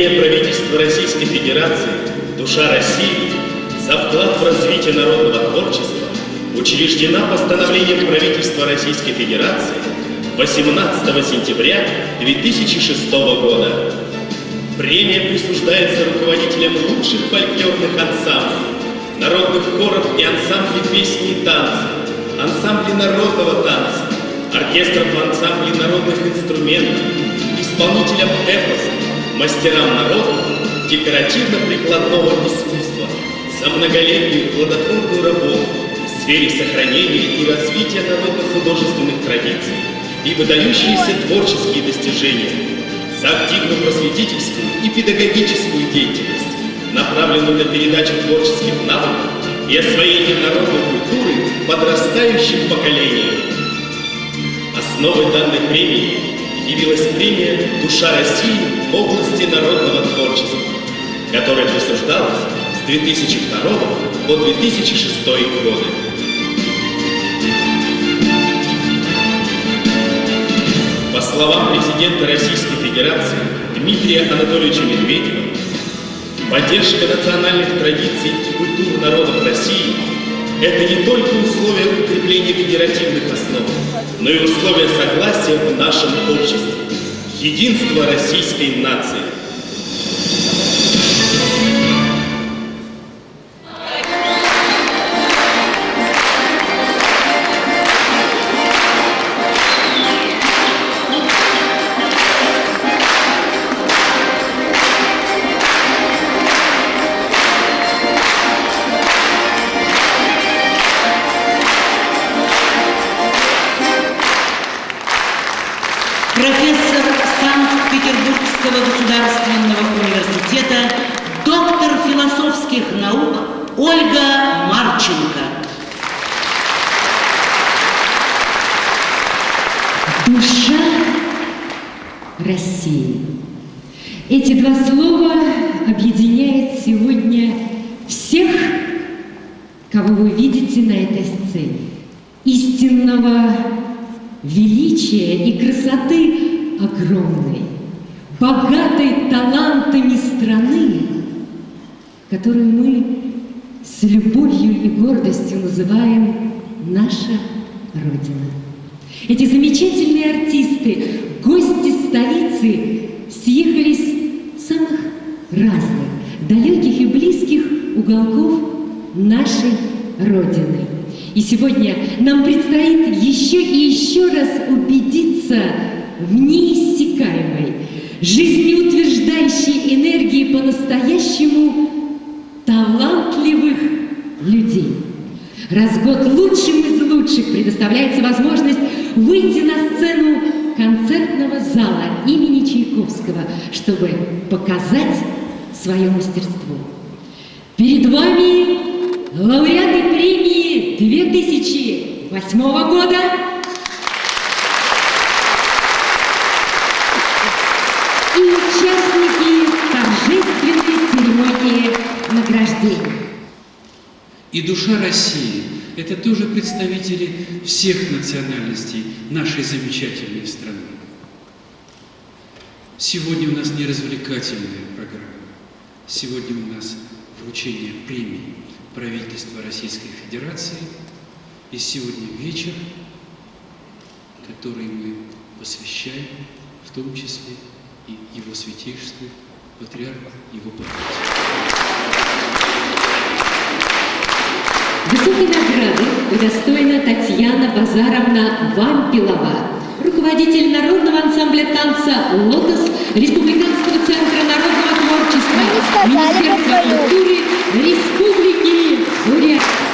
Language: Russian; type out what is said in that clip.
Премия правительства Российской Федерации «Душа России» за вклад в развитие народного творчества учреждена постановлением правительства Российской Федерации 18 сентября 2006 года. Премия присуждается руководителям лучших фольклорных ансамблей, народных хоров и ансамблей песни и танца, ансамблей народного танца, оркестров ансамблей народных инструментов, исполнителям эпоса, мастерам народного, декоративно-прикладного искусства за многолетнюю плодотворную работу в сфере сохранения и развития народных художественных традиций и выдающиеся творческие достижения, за активную просветительскую и педагогическую деятельность, направленную на передачу творческих навыков и освоение народной культуры подрастающим поколениям. Основой данной премии явилась премия «Душа России» в области народного творчества, которая присуждалась с 2002 по 2006 годы. По словам президента Российской Федерации Дмитрия Анатольевича Медведева, поддержка национальных традиций и культур народов России – это не только условия укрепления федеративных основ, но и условия согласия в нашем обществе, единства российской нации. Профессор Санкт-Петербургского государственного университета, доктор философских наук Ольга Марченко. Душа России. Эти два слова объединяют сегодня всех, кого вы видите на этой сцене. Истинного величия и красоты огромной, богатой талантами страны, которую мы с любовью и гордостью называем наша Родина. Эти замечательные артисты, гости столицы, съехались с самых разных, далеких и близких уголков нашей Родины. И сегодня нам предстоит еще и еще раз убедиться в неиссякаемой, жизнеутверждающей энергии по-настоящему талантливых людей. Раз в год лучшим из лучших предоставляется возможность выйти на сцену концертного зала имени Чайковского, чтобы показать свое мастерство. Перед вами лауреаты премии 2008 года и участники торжественной церемонии награждения. И душа России – это тоже представители всех национальностей нашей замечательной страны. Сегодня у нас не развлекательная программа. Сегодня у нас вручение премии правительства Российской Федерации. И сегодня вечер, который мы посвящаем, в том числе и его святейшеству, патриарху его патриарху. Высокой награды удостоена Татьяна Базаровна Вампилова, руководитель народного ансамбля танца «Лотос» Республиканского центра народного творчества Министерства культуры Республики Бурятия.